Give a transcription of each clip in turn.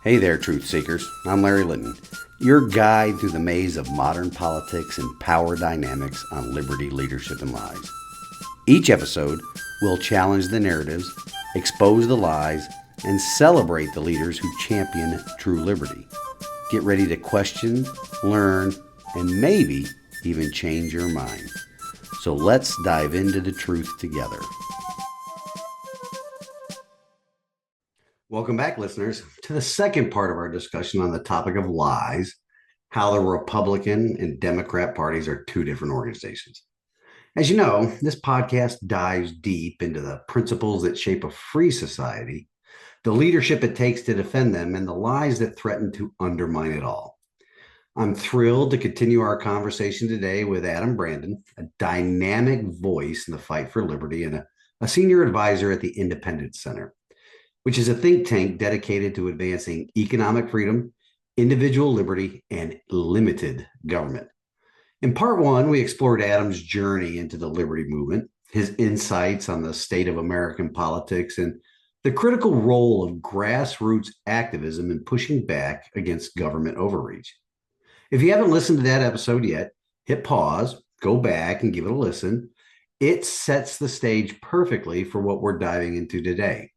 Hey there, truth seekers. I'm Larry Litton, your guide through the maze of modern politics and power dynamics on liberty, leadership, and lies. Each episode will challenge the narratives, expose the lies, and celebrate the leaders who champion true liberty. Get ready to question, learn, and maybe even change your mind. So let's dive into the truth together. Welcome back, listeners, to the second part of our discussion on the topic of lies, how the Republican and Democrat parties are two different organizations. As you know, this podcast dives deep into the principles that shape a free society, the leadership it takes to defend them, and the lies that threaten to undermine it all. I'm thrilled to continue our conversation today with Adam Brandon, a dynamic voice in the fight for liberty and a senior advisor at the Independence Center, which is a think tank dedicated to advancing economic freedom, individual liberty, and limited government. In part one, we explored Adam's journey into the liberty movement, his insights on the state of American politics, and the critical role of grassroots activism in pushing back against government overreach. If you haven't listened to that episode yet, hit pause, go back and give it a listen. It sets the stage perfectly for what we're diving into today.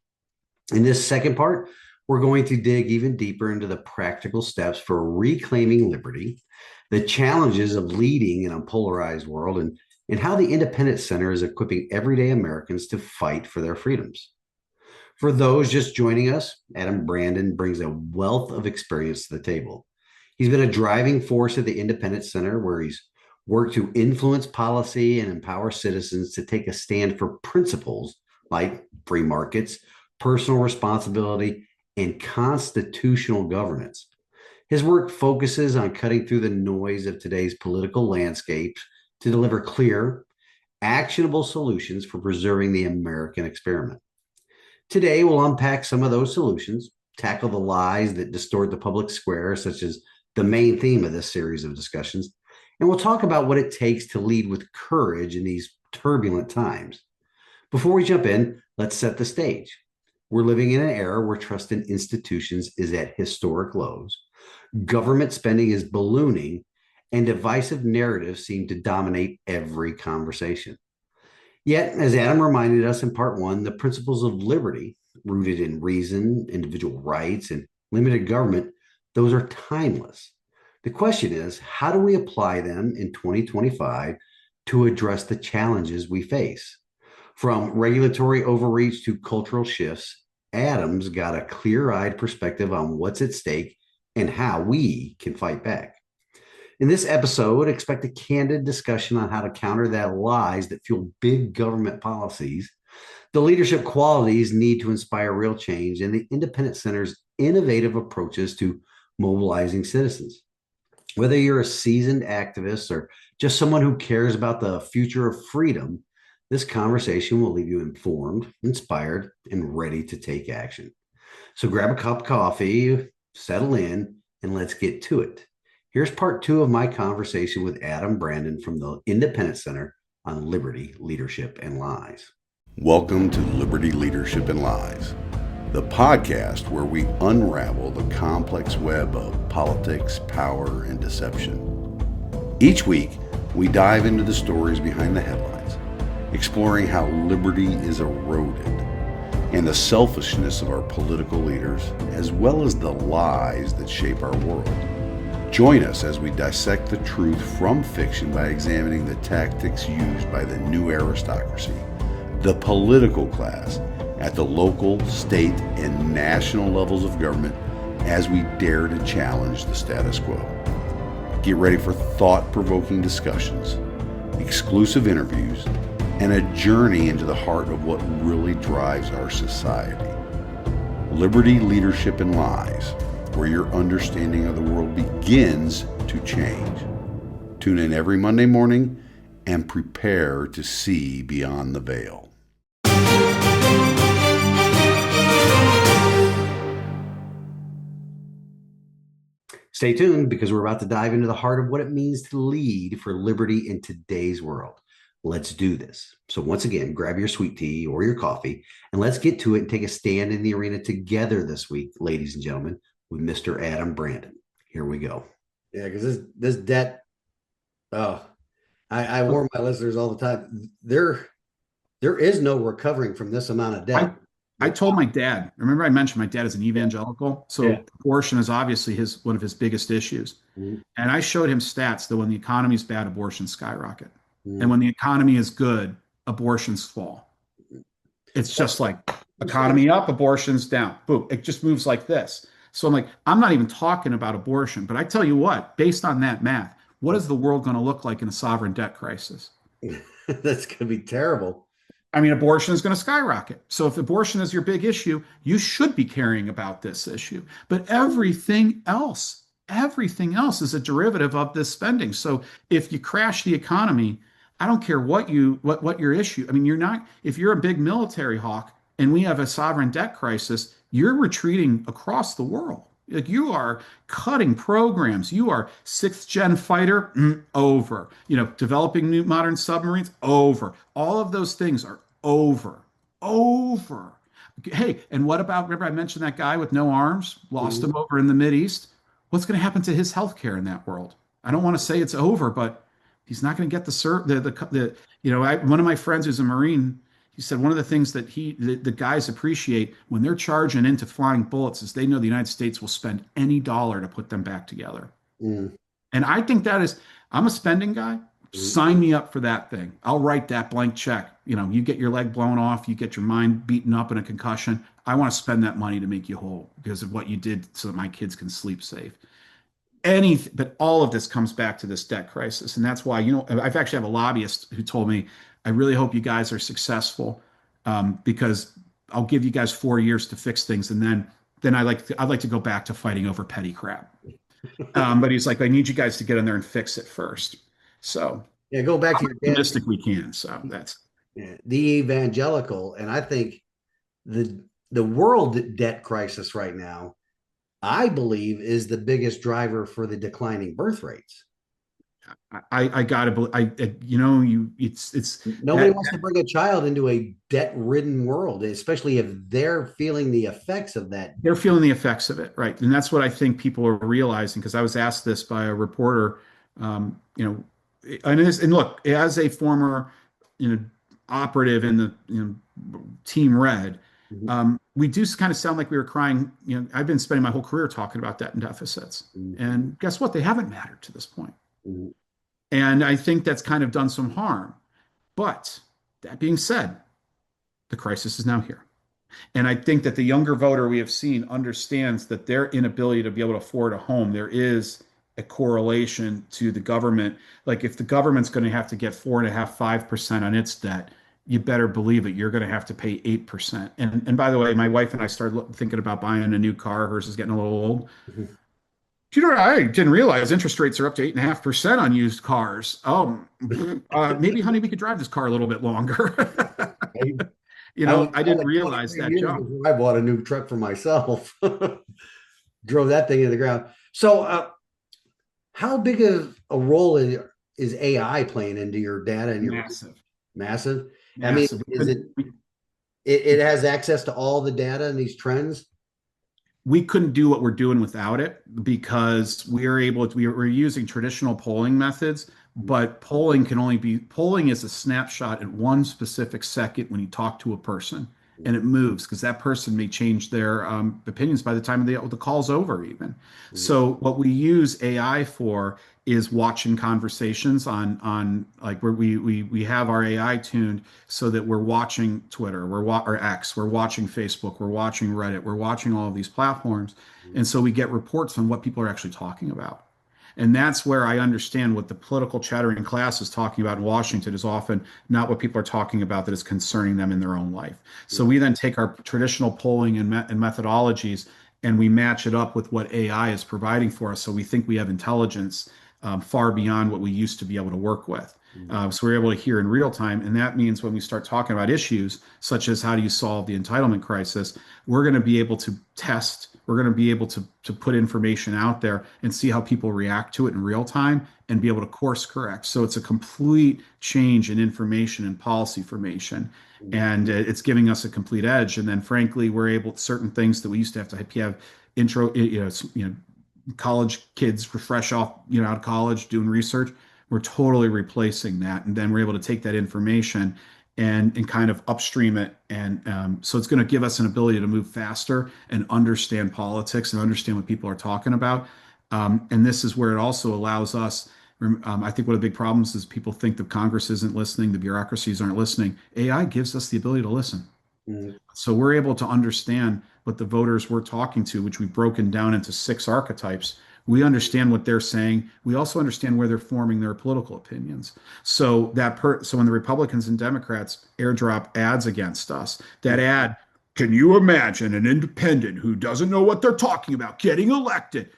In this second part, we're going to dig even deeper into the practical steps for reclaiming liberty, the challenges of leading in a polarized world, and how the Independence Center is equipping everyday Americans to fight for their freedoms. For those just joining us, Adam Brandon brings a wealth of experience to the table. He's been a driving force at the Independence Center, where he's worked to influence policy and empower citizens to take a stand for principles like free markets, personal responsibility, and constitutional governance. His work focuses on cutting through the noise of today's political landscape to deliver clear, actionable solutions for preserving the American experiment. Today, we'll unpack some of those solutions, tackle the lies that distort the public square, such as the main theme of this series of discussions, and we'll talk about what it takes to lead with courage in these turbulent times. Before we jump in, let's set the stage. We're living in an era where trust in institutions is at historic lows. Government spending is ballooning, and divisive narratives seem to dominate every conversation. Yet, as Adam reminded us in part one, the principles of liberty, rooted in reason, individual rights, and limited government, those are timeless. The question is, how do we apply them in 2025 to address the challenges we face? From regulatory overreach to cultural shifts, Adam's got a clear-eyed perspective on what's at stake and how we can fight back. In this episode, expect a candid discussion on how to counter the lies that fuel big government policies, the leadership qualities need to inspire real change, and the Independence Center's innovative approaches to mobilizing citizens. Whether you're a seasoned activist or just someone who cares about the future of freedom, this conversation will leave you informed, inspired, and ready to take action. So grab a cup of coffee, settle in, and let's get to it. Here's part two of my conversation with Adam Brandon from the Independence Center on Liberty, Leadership, and Lies. Welcome to Liberty, Leadership, and Lies, the podcast where we unravel the complex web of politics, power, and deception. Each week, we dive into the stories behind the headlines, exploring how liberty is eroded and the selfishness of our political leaders, as well as the lies that shape our world. Join us as we dissect the truth from fiction by examining the tactics used by the new aristocracy, the political class, at the local, state, and national levels of government as we dare to challenge the status quo. Get ready for thought-provoking discussions, exclusive interviews, and a journey into the heart of what really drives our society. Liberty, Leadership, and Lies, where your understanding of the world begins to change. Tune in every Monday morning and prepare to see beyond the veil. Stay tuned, because we're about to dive into the heart of what it means to lead for liberty in today's world. Let's do this. So once again, grab your sweet tea or your coffee, and let's get to it and take a stand in the arena together this week, ladies and gentlemen. with Mr. Adam Brandon. Here we go. Yeah, because this debt, oh, I warn my listeners all the time. There is no recovering from this amount of I debt. I told my dad, remember I mentioned my dad is an evangelical, Yeah. so abortion is obviously his one of his biggest issues. Mhm. And I showed him stats that when the economy is bad, abortions skyrocket. And Mhm. when the economy is good, abortions fall. It's But just like you're saying, economy up, abortions down. Boom. It just moves like this. So I'm like, I'm not even talking about abortion, but I tell you what, based on that math, what is the world going to look like in a sovereign debt crisis? that's going to be terrible. I mean, abortion is going to skyrocket. So if abortion is your big issue, you should be caring about this issue. But everything else is a derivative of this spending. So if you crash the economy, I don't care what your issue. I mean, you're not if you're a big military hawk and we have a sovereign debt crisis, you're retreating across the world. Like you are cutting programs. You are sixth gen fighter, over. Developing new modern submarines, over. All of those things are over. Over. Hey, and what about, remember I mentioned that guy with no arms, lost Mhm. him over in the Mid East? What's going to happen to his health care in that world? I don't want to say it's over, but he's not going to get one of my friends who's a Marine, he said one of the things that the guys appreciate when they're charging into flying bullets is they know the United States will spend any dollar to put them back together. Mhm. And I think that is, I'm a spending guy. Mhm. Sign me up for that thing. I'll write that blank check. You get your leg blown off, you get your mind beaten up in a concussion. I want to spend that money to make you whole because of what you did so that my kids can sleep safe. Anything, but all of this comes back to this debt crisis. And that's why, I've actually have a lobbyist who told me, I really hope you guys are successful, because I'll give you guys 4 years to fix things. And then I'd like to go back to fighting over petty crap. But he's like, I need you guys to get in there and fix it first. So Yeah, go back I'm to your dad, optimistic we can. So that's yeah, the evangelical, and I think the world debt crisis right now, I believe, is the biggest driver for the declining birth rates. I gotta believe you it's Nobody that wants to bring a child into a debt-ridden world, especially if they're feeling the effects of that. they're feeling the effects of it, right? And that's what I think people are realizing because I was asked this by a reporter, um, you know, and look, as a former, you know, operative in the Team Red, Mhm. we do kind of sound like we were crying. I've been spending my whole career talking about debt and deficits, and guess what? They haven't mattered to this point. Mhm. And I think that's kind of done some harm. But that being said, the crisis is now here. And I think that the younger voter we have seen understands that their inability to be able to afford a home, there is a correlation to the government. Like if the government's going to have to get 4.5, 5% on its debt, you better believe it. You're going to have to pay 8%. And by the way, my wife and I started thinking about buying a new car. Hers is getting a little old. Mhm. I didn't realize interest rates are up to 8.5% on used cars. Maybe, honey, we could drive this car a little bit longer. I I didn't went realize 23 that years jump. before I bought a new truck for myself. Drove that thing into the ground. So, how big of a role is AI playing into your data and your Massive, massive? I mean, massive. is it has access to all the data and these trends? We couldn't do what we're doing without it because we're using traditional polling methods, but polling is a snapshot at one specific second when you talk to a person and it moves because that person may change their opinions by the time the call's over even. So what we use AI for is watching conversations on like where we have our AI tuned so that we're watching Twitter, or X, we're watching Facebook, we're watching Reddit, we're watching all of these platforms. And so we get reports on what people are actually talking about. And that's where I understand what the political chattering class is talking about in Washington is often not what people are talking about that is concerning them in their own life. So we then take our traditional polling and methodologies and we match it up with what AI is providing for us. So we think we have intelligence far beyond what we used to be able to work with. So we're able to hear in real time. And that means when we start talking about issues such as how do you solve the entitlement crisis, we're going to be able to test, we're going to be able to put information out there and see how people react to it in real time and be able to course correct. So it's a complete change in information and policy formation. and it's giving us a complete edge. And then, frankly, we're able certain things that we used to have intro, college kids were fresh off, out of college doing research. We're totally replacing that, and then we're able to take that information and kind of upstream it, and so it's going to give us an ability to move faster and understand politics and understand what people are talking about. And this is where it also allows us. I think one of the big problems is people think the Congress isn't listening, the bureaucracies aren't listening. AI gives us the ability to listen. Mhm. So we're able to understand what the voters we're talking to, which we've broken down into 6 archetypes. We understand what they're saying. We also understand where they're forming their political opinions. So so when the Republicans and Democrats airdrop ads against us, that ad, can you imagine an independent who doesn't know what they're talking about getting elected?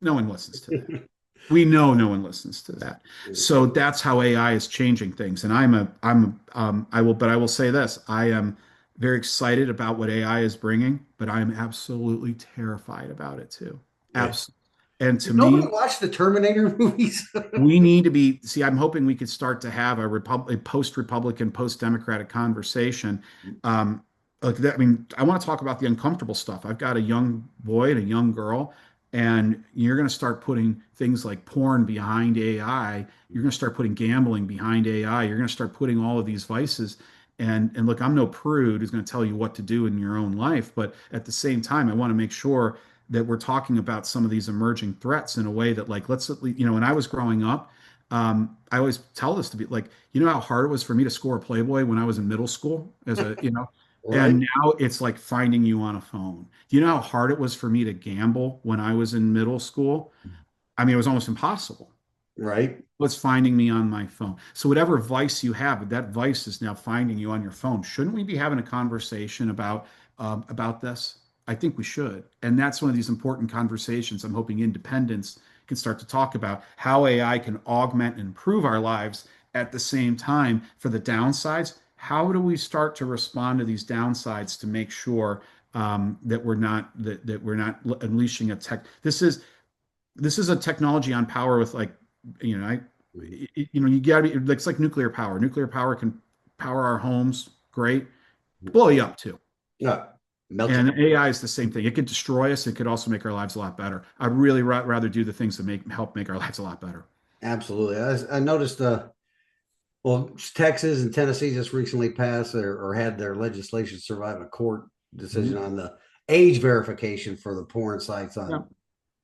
No one listens to that. We know no one listens to that. So that's how AI is changing things. And I will say this: I am very excited about what AI is bringing, but I am absolutely terrified about it too. Yeah. Absolutely. And to Did nobody me, watch the Terminator movies? we need to be, see, I'm hoping we could start to have a post-Republican, post-Democratic conversation. Like that, I mean, I want to talk about the uncomfortable stuff. I've got a young boy and a young girl, and you're going to start putting things like porn behind AI. You're going to start putting gambling behind AI. You're going to start putting all of these vices. And look, I'm no prude who's going to tell you what to do in your own life, but at the same time, I want to make sure that we're talking about some of these emerging threats in a way that, like, let's at least, when I was growing up, I always tell this to be like, how hard it was for me to score a Playboy when I was in middle school as a, Right. and now it's like finding you on a phone. Do you know how hard it was for me to gamble when I was in middle school? I mean, it was almost impossible. Right. What's finding me on my phone? So whatever vice you have, that vice is now finding you on your phone. Shouldn't we be having a conversation about this? I think we should, and that's one of these important conversations. I'm hoping independents can start to talk about how AI can augment and improve our lives at the same time. For the downsides, how do we start to respond to these downsides to make sure that we're not unleashing a tech? This is a technology on power with, like, you gotta be, it's like nuclear power. Nuclear power can power our homes, great, blow you up too. Yeah. Melt And you. AI is the same thing. It could destroy us. It could also make our lives a lot better. I'd really rather do the things that help make our lives a lot better. Absolutely. I noticed well, Texas and Tennessee just recently passed or had their legislation survive a court decision Mhm. on the age verification for the porn sites Yeah. on.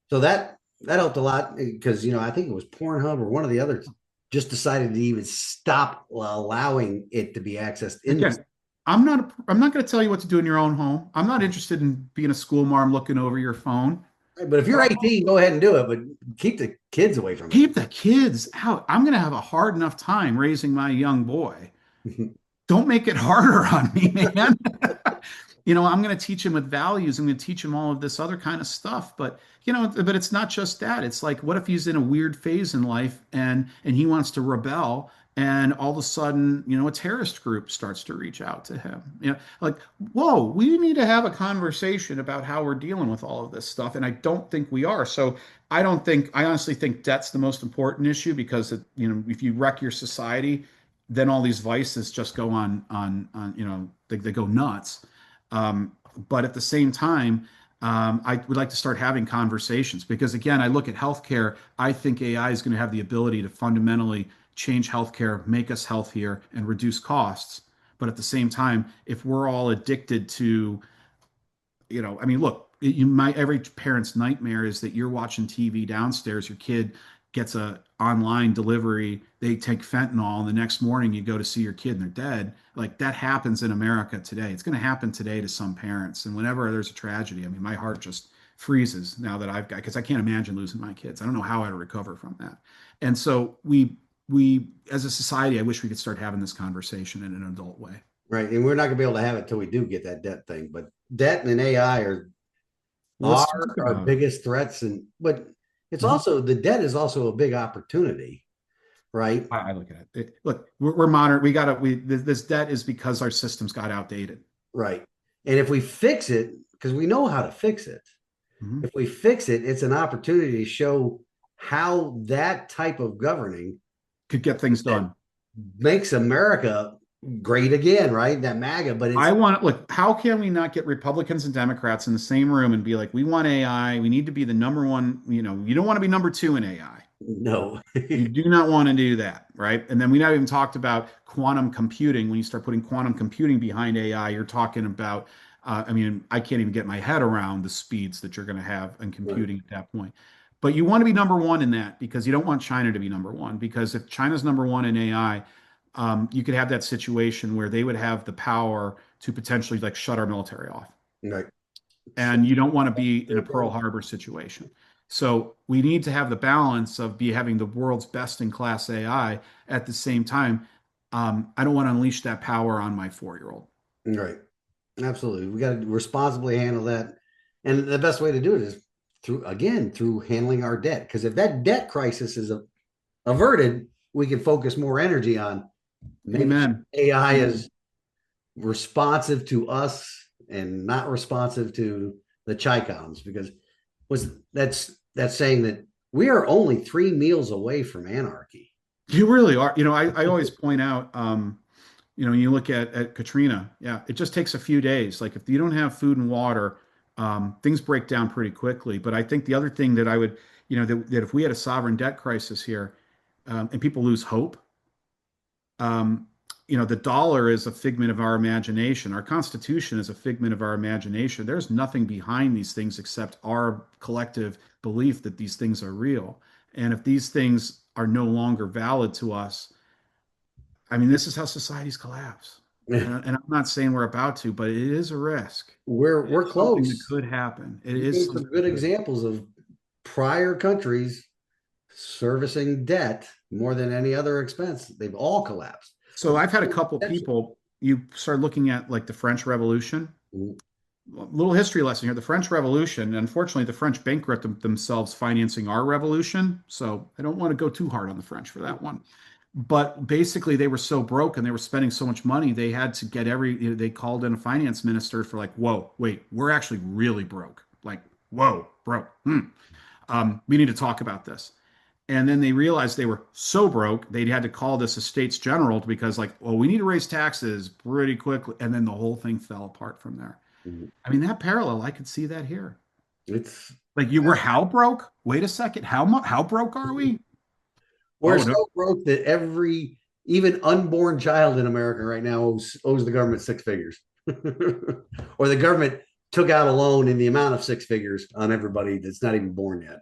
So that helped a lot because I think it was Pornhub or one of the others just decided to even stop allowing it to be accessed in the. Again, I'm not going to tell you what to do in your own home. I'm not interested in being a school marm looking over your phone. But if you're 18, go ahead and do it, but keep the kids away from Keep the kids out. I'm going to have a hard enough time raising my young boy. it. Don't make it harder on me, man. I'm going to teach him with values. I'm going to teach him all of this other kind of stuff. But it's not just that. It's like, what if he's in a weird phase in life and he wants to rebel, and all of a sudden, a terrorist group starts to reach out to him. Like, whoa, we need to have a conversation about how we're dealing with all of this stuff. And I don't think we are. So I honestly think debt's the most important issue, because if you wreck your society, then all these vices just go on, they go nuts. But at the same time, I would like to start having conversations, because, again, I look at healthcare. I think AI is going to have the ability to fundamentally change healthcare, make us healthier, and reduce costs. But at the same time, if we're all addicted to, I mean, look, every parent's nightmare is that you're watching TV downstairs, your kid gets a online delivery, they take fentanyl, and the next morning you go to see your kid and they're dead. Like, that happens in America today. It's going to happen today to some parents. And whenever there's a tragedy, I mean, my heart just freezes now that because I can't imagine losing my kids. I don't know how I'd recover from that. And so we as a society, I wish we could start having this conversation in an adult way. Right. And we're not gonna be able to have it till we do get that debt thing. But debt and AI are Well, let's are talk our about it. biggest threats. And but it's Mhm. also the debt is also a big opportunity, right? I look at it. Look, we're modern. This debt is because our systems got outdated. Right. And if we fix it, because we know how to fix it, Mhm. if we fix it, it's an opportunity to show how that type of governing Could get things that done. makes America great again, right? That MAGA, but I it's want, look, how can we not get Republicans and Democrats in the same room and be like, we want AI, we need to be the number one, you don't want to be number two in AI. no. You do not want to do that, right? And then we not even talked about quantum computing. When you start putting quantum computing behind AI, you're talking about, I can't even get my head around the speeds that you're going to have in Right. computing at that point. But you want to be number one in that because you don't want China to be number one. Because if China's number one in AI, you could have that situation where they would have the power to potentially like shut our military off, Right. So, and you don't want to be in a Pearl Harbor situation. So we need to have the balance of be having the world's best in class AI at the same time. I don't want to unleash that power on my 4-year-old. right. Absolutely. We got to responsibly handle that. And the best way to do it is through handling our debt. Because if that debt crisis is averted, we can focus more energy on making sure Amen. AI Amen. is responsive to us and not responsive to the Chicons. Because was that's saying that we are only 3 meals away from anarchy. You really are. I always point out, when you look at Katrina, yeah, it just takes a few days. Like if you don't have food and water, things break down pretty quickly. But I think the other thing that I would, that if we had a sovereign debt crisis here, and people lose hope, um, the dollar is a figment of our imagination. Our Constitution is a figment of our imagination. There's nothing behind these things except our collective belief that these things are real. And if these things are no longer valid to us, this is how societies collapse. And I'm not saying we're about to, but it is a risk. It We're is something that close. could happen. It You is gave some something good that could. examples of prior countries servicing debt more than any other expense. They've all collapsed. So I've had a couple people, you start looking at like the French Revolution. Little history lesson here. The French Revolution, unfortunately, the French bankrupted themselves financing our revolution. So I don't want to go too hard on the French for that one. But basically, they were so broke and they were spending so much money, they had to get they called in a finance minister for like, whoa, wait, we're actually really broke. Like, whoa, broke. We need to talk about this. And then they realized they were so broke, they had to call this a states general because, like, well, we need to raise taxes pretty quickly. And then the whole thing fell apart from there. That parallel, I could see that here. It's Like, you were how broke? Wait a second. How broke are we? we're Oh, no. so broke that every even unborn child in America right now owes the government 6 figures, or the government took out a loan in the amount of 6 figures on everybody that's not even born yet.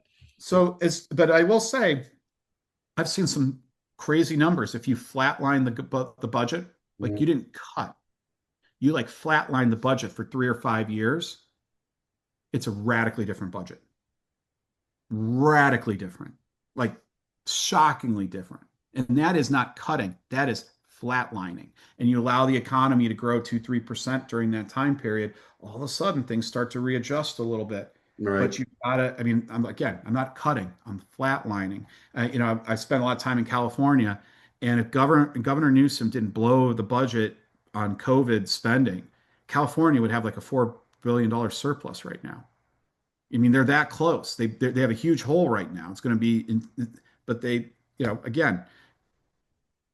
But I will say, I've seen some crazy numbers. If you flatline the budget, like you didn't cut, you like flatline the budget for 3 or 5 years, it's a radically different budget. Radically different, like shockingly different. And that is not cutting, that is flatlining. And you allow the economy to grow 2-3% during that time period, all of a sudden things start to readjust a little bit. Right. But you gotta, I'm not cutting, I'm flatlining. I spent a lot of time in California, and if Governor Newsom didn't blow the budget on COVID spending, California would have like a $4 billion surplus right now. They're that close. They have a huge hole right now. It's going to be but again,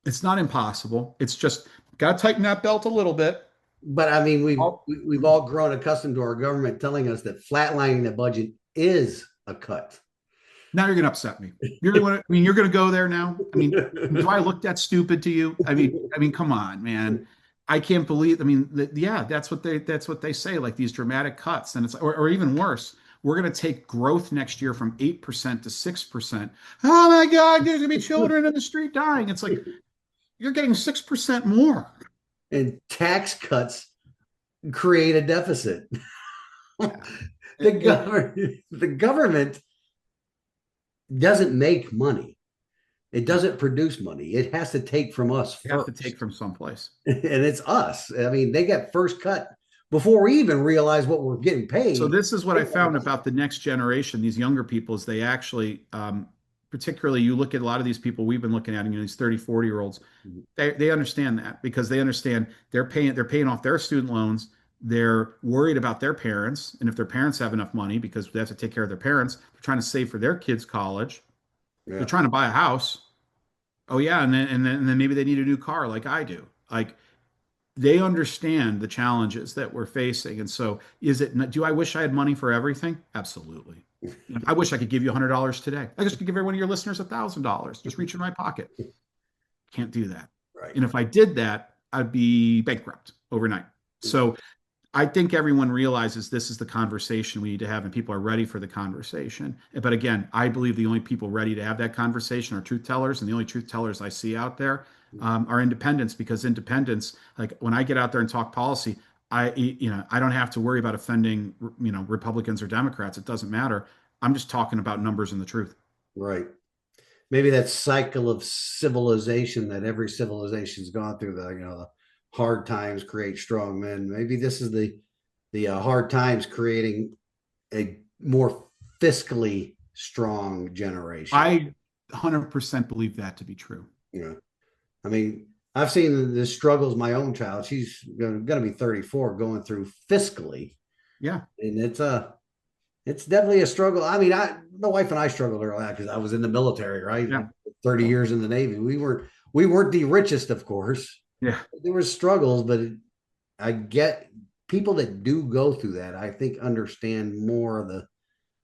it's not impossible. It's just got to tighten that belt a little bit. But I mean, Oh, we've all grown accustomed to our government telling us that flatlining the budget is a cut. now you're going to upset me. You're going to, you're going to go there now. Do I look that stupid to you? Come on, man. I can't believe. Yeah, that's what they say. Like these dramatic cuts, and or even worse. We're going to take growth next year from 8% to 6%. Oh my God, there's going to be children in the street dying. It's like you're getting 6% more. And tax cuts create a deficit. Yeah. The government doesn't make money. It doesn't produce money. It has to take from us You have to first. take from someplace. And it's us. They get first cut before we even realize what we're getting So paid. this is what I found about the next generation, these younger people, is they actually, particularly you look at a lot of these people we've been looking at, these 30, 40-year-olds, they understand that because they understand they're paying off their student loans. They're worried about their parents. And if their parents have enough money because they have to take care of their parents, they're trying to save for their kids' college. They're Yeah. trying to buy a house. Oh yeah. And then maybe they need a new car like I do. Like they understand the challenges that we're facing. And so do I wish I had money for everything? Absolutely. I wish I could give you $100 today. I just could give every one of your listeners $1,000. Just reach in my pocket. Can't do that. Right. And if I did that, I'd be bankrupt overnight. So I think everyone realizes this is the conversation we need to have, and people are ready for the conversation. But again, I believe the only people ready to have that conversation are truth tellers, and the only truth tellers I see out there are independents. Because independents, like when I get out there and talk policy, I don't have to worry about offending Republicans or Democrats. It doesn't matter. I'm just talking about numbers and the truth. Right. Maybe that cycle of civilization that every civilization's gone through, the hard times create strong men. Maybe this is the hard times creating a more fiscally strong generation. I 100% believe that to be true. I mean, I've seen the struggles my own child, she's going to be 34, going through fiscally. Yeah. And it's definitely a struggle. I mean, my wife and I struggled early on because I was in the military, right? Yeah. 30 years in the Navy. We weren't the richest, of course. Yeah. There were struggles, but I get people that do go through that, I think, understand more of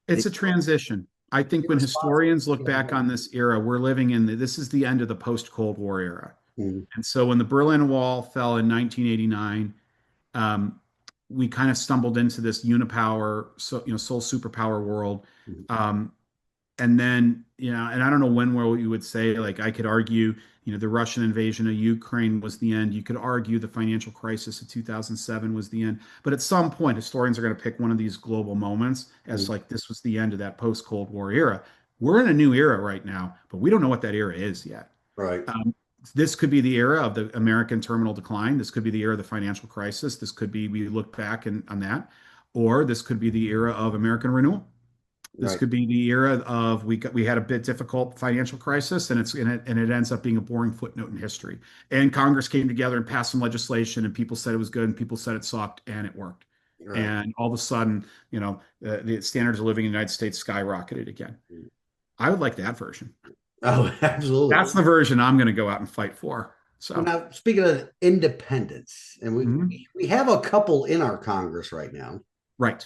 It's a transition. I think when historians look back on this era, we're living this is the end of the post-Cold War era. Mhm. And so when the Berlin Wall fell in 1989, we kind of stumbled into this unipower, sole superpower world. And then, and I don't know when where you would say, like, I could argue, the Russian invasion of Ukraine was the end. You could argue the financial crisis of 2007 was the end. But at some point, historians are going to pick one of these global moments as like this was the end of that post-Cold War era. We're in a new era right now, but we don't know what that era is yet. Right. This could be the era of the American terminal decline. This could be the era of the financial crisis. This could be, we look back on that, or this could be the era of American renewal. This could be the era of we had a bit difficult financial crisis, and it ends up being a boring footnote in history. And Congress came together and passed some legislation, and people said it was good, and people said it sucked, and it worked. Right. And all of a sudden, the standards of living in the United States skyrocketed again. I would like that version. Oh, absolutely. That's the version I'm going to go out and fight for. So now, speaking of independence, and we have a couple in our Congress right now. Right.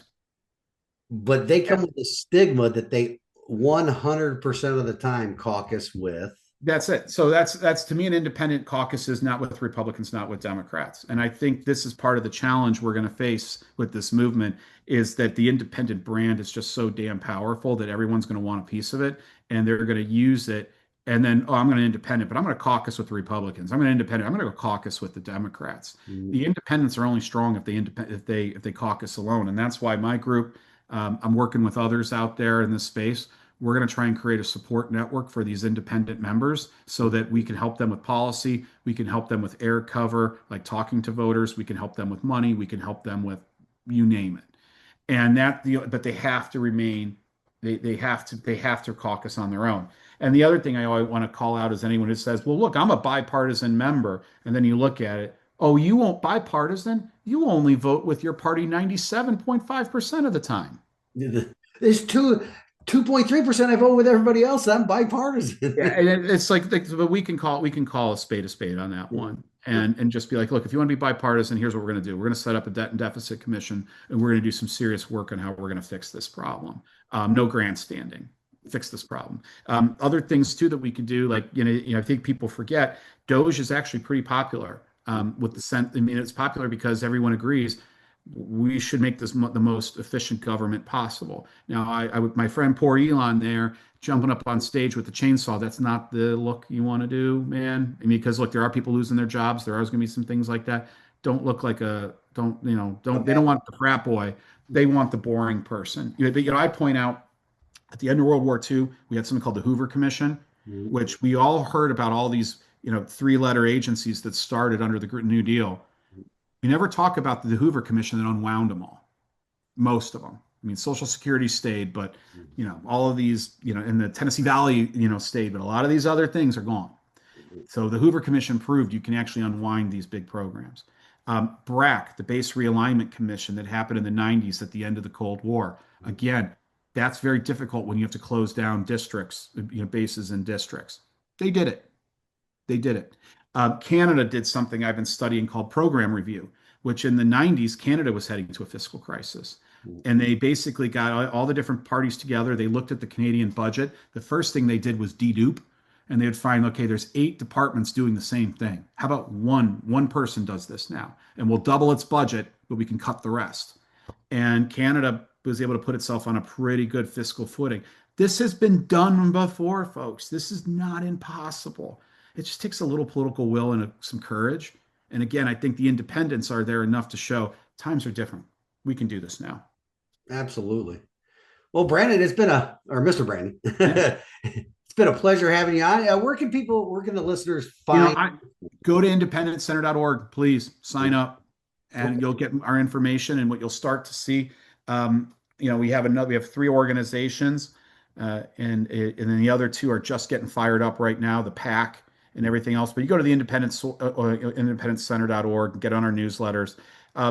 But they come with a stigma that they 100% of the time caucus with. That's it. So that's to me, an independent caucus is not with Republicans, not with Democrats. And I think this is part of the challenge we're going to face with this movement, is that the independent brand is just so damn powerful that everyone's going to want a piece of it, and they're going to use it. And then, I'm going to independent, but I'm going to caucus with the Republicans. I'm going to independent. I'm going to go caucus with the Democrats. The independents are only strong if they caucus alone. And that's why my group, I'm working with others out there in this space. We're going to try and create a support network for these independent members so that we can help them with policy. We can help them with air cover, like talking to voters. We can help them with money. We can help them with you name it. And but they have to remain, they have to caucus on their own. And the other thing I always want to call out is anyone who says, well, look, I'm a bipartisan member. And then you look at it, oh, you won't bipartisan? You only vote with your party 97.5% of the time. There's 2.3% I vote with everybody else. I'm bipartisan. Yeah, and it's like, but we can call a spade on that one, and just be like, look, if you want to be bipartisan, here's what we're going to do. We're going to set up a debt and deficit commission, and we're going to do some serious work on how we're going to fix this problem. No grandstanding. Fix this problem. Other things too that we could do, like I think people forget, DOGE is actually pretty popular with the Senate. I mean, it's popular because everyone agrees we should make this the most efficient government possible. Now, my friend poor Elon there jumping up on stage with the chainsaw, that's not the look you want to do, man. I mean, because look, there are people losing their jobs. There are going to be some things like that. Don't look like they don't want the frat boy. They want the boring person. I point out at the end of World War II, we had something called the Hoover Commission, which we all heard about, all these, 3-letter agencies that started under the New Deal. We never talk about the Hoover Commission that unwound them all. Most of them. I mean, Social Security stayed, but all of these, in the Tennessee Valley, stayed, but a lot of these other things are gone. So the Hoover Commission proved you can actually unwind these big programs. BRAC, the Base Realignment Commission that happened in the 90s at the end of the Cold War. Again, that's very difficult when you have to close down districts, bases and districts. They did it. Canada did something I've been studying called program review, which in the 90s, Canada was heading to a fiscal crisis. And they basically got all the different parties together. They looked at the Canadian budget. The first thing they did was dedupe, and they would find, okay, there's 8 departments doing the same thing. How about one person does this now, and we'll double its budget, but we can cut the rest. And Canada was able to put itself on a pretty good fiscal footing. This has been done before, folks. This is not impossible. It just takes a little political will and some courage. And again, I think the independents are there enough to show times are different. We can do this now. Absolutely. Well, Brandon, or Mr. Brandon, Yeah. it's been a pleasure having you on. Where can the listeners find? Go to independencecenter.org, please sign up, and you'll get our information. And what you'll start to see, we have 3 organizations, and then the other 2 are just getting fired up right now, the PAC and everything else. But you go to the independencecenter.org, get on our newsletters. We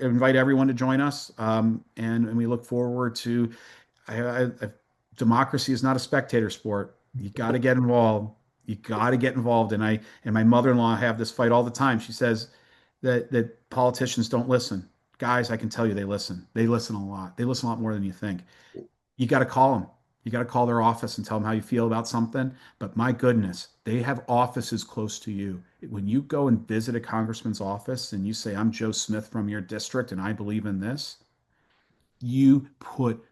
invite everyone to join us, and we look forward to. Democracy is not a spectator sport. You got to get involved. You got to get involved. And my mother-in-law have this fight all the time. She says that politicians don't listen. Guys, I can tell you they listen. They listen a lot. They listen a lot more than you think. You got to call them. You got to call their office and tell them how you feel about something. But my goodness, they have offices close to you. When you go and visit a congressman's office and you say, I'm Joe Smith from your district and I believe in this, you put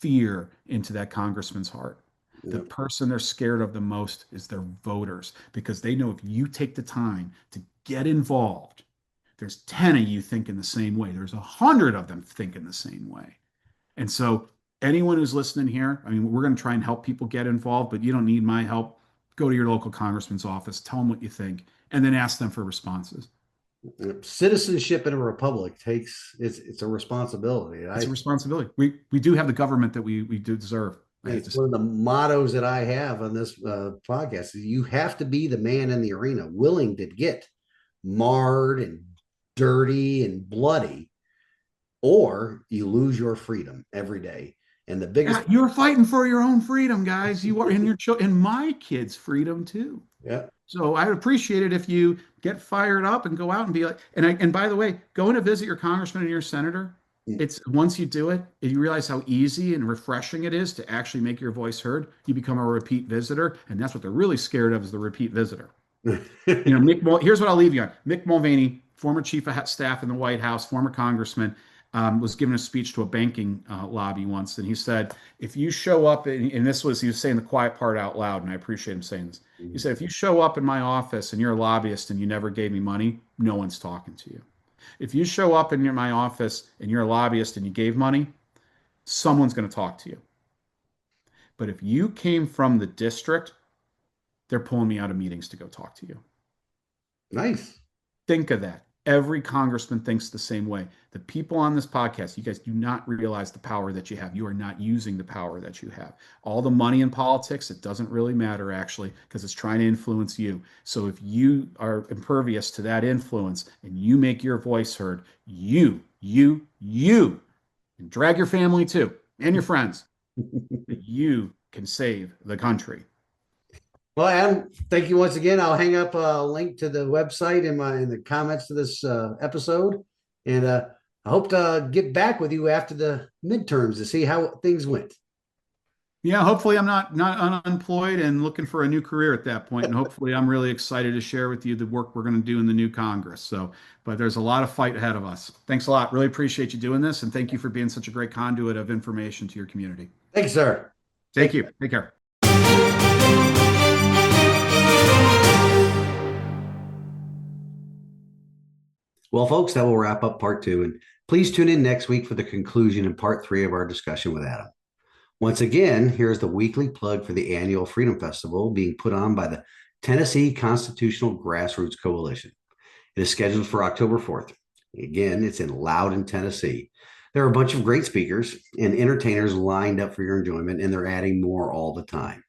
fear into that congressman's heart. Yep. The person they're scared of the most is their voters, because they know if you take the time to get involved, there's 10 of you thinking the same way. There's 100 of them thinking the same way. And so anyone who's listening here, we're going to try and help people get involved, but you don't need my help. Go to your local congressman's office, tell them what you think, and then ask them for responses. Citizenship in a republic it's a responsibility. It's a responsibility. We do have the government that we do deserve. It's one of the mottos that I have on this podcast. You have to be the man in the arena, willing to get marred and dirty and bloody, or you lose your freedom every day. And the biggest, you're fighting for your own freedom, guys. You are, and my kids' freedom too. Yeah. So I would appreciate it if you get fired up and go out and be like, and by the way, going to visit your congressman and your senator. It's once you do it, you realize how easy and refreshing it is to actually make your voice heard. You become a repeat visitor, and that's what they're really scared of, is the repeat visitor. Here's what I'll leave you on. Mick Mulvaney, former chief of staff in the White House, former congressman, was giving a speech to a banking lobby once, and he said, if you show up, and he was saying the quiet part out loud, and I appreciate him saying this. He said, if you show up in my office and you're a lobbyist and you never gave me money, no one's talking to you. If you show up in my office and you're a lobbyist and you gave money, someone's going to talk to you. But if you came from the district, they're pulling me out of meetings to go talk to you. Nice. Think of that. Every congressman thinks the same way. The people on this podcast, you guys do not realize the power that you have. You are not using the power that you have. All the money in politics, it doesn't really matter, actually, because it's trying to influence you. So if you are impervious to that influence and you make your voice heard, you, and drag your family too, and your friends, you can save the country. Well, Adam, thank you once again. I'll hang up a link to the website in the comments to this episode, and I hope to get back with you after the midterms to see how things went. Yeah, hopefully I'm not unemployed and looking for a new career at that point, and hopefully I'm really excited to share with you the work we're going to do in the new Congress. But there's a lot of fight ahead of us. Thanks a lot. Really appreciate you doing this, and thank you for being such a great conduit of information to your community. Thanks, sir. Thank you. Take care. Well, folks, that will wrap up part 2. And please tune in next week for the conclusion in part 3 of our discussion with Adam. Once again, here's the weekly plug for the annual Freedom Festival being put on by the Tennessee Constitutional Grassroots Coalition. It is scheduled for October 4th. Again, it's in Loudon, Tennessee. There are a bunch of great speakers and entertainers lined up for your enjoyment, and they're adding more all the time.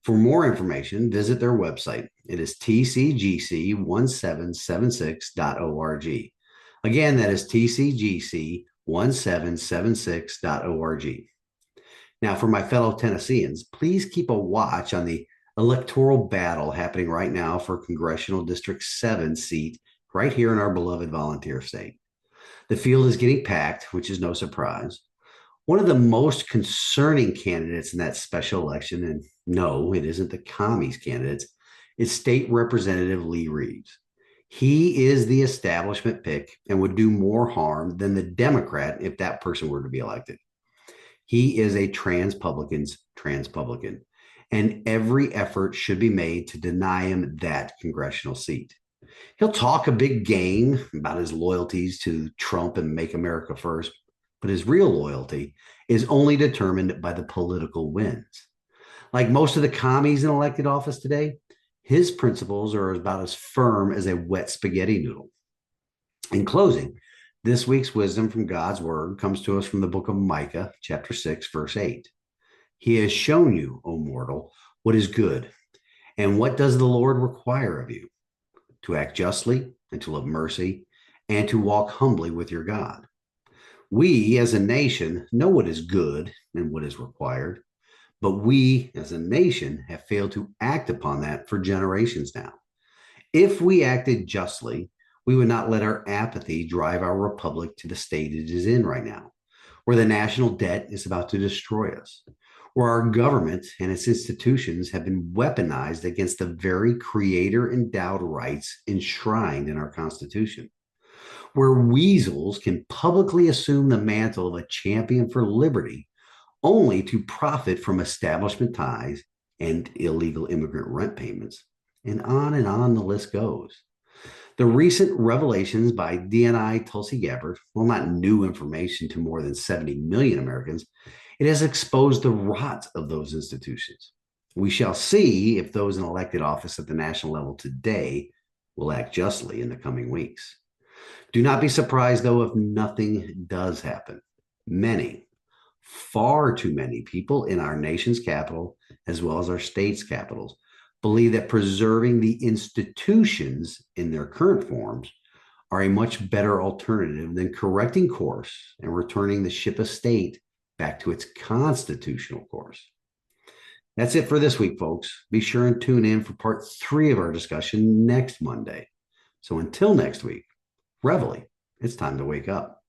For more information, visit their website. It is tcgc1776.org. Again, that is tcgc1776.org. Now, for my fellow Tennesseans, please keep a watch on the electoral battle happening right now for Congressional District 7 seat right here in our beloved volunteer state. The field is getting packed, which is no surprise. One of the most concerning candidates in that special election, and no, it isn't the commies candidates, is State Representative Lee Reeves. He is the establishment pick and would do more harm than the Democrat if that person were to be elected. He is a transpublican's transpublican, and every effort should be made to deny him that congressional seat. He'll talk a big game about his loyalties to Trump and Make America First, but his real loyalty is only determined by the political wins. Like most of the commies in elected office today, his principles are about as firm as a wet spaghetti noodle. In closing, this week's wisdom from God's word comes to us from the book of Micah, chapter 6, verse 8. He has shown you, O mortal, what is good. And what does the Lord require of you? To act justly and to love mercy and to walk humbly with your God. We as a nation know what is good and what is required, but we as a nation have failed to act upon that for generations now. If we acted justly, we would not let our apathy drive our republic to the state it is in right now, where the national debt is about to destroy us, where our government and its institutions have been weaponized against the very creator endowed rights enshrined in our Constitution, where weasels can publicly assume the mantle of a champion for liberty only to profit from establishment ties and illegal immigrant rent payments, and on the list goes. The recent revelations by DNI Tulsi Gabbard, well, not new information to more than 70 million Americans, it has exposed the rot of those institutions. We shall see if those in elected office at the national level today will act justly in the coming weeks. Do not be surprised, though, if nothing does happen. Many, far too many people in our nation's capital, as well as our state's capitals, believe that preserving the institutions in their current forms are a much better alternative than correcting course and returning the ship of state back to its constitutional course. That's it for this week, folks. Be sure and tune in for part 3 of our discussion next Monday. So until next week, Reveille, it's time to wake up.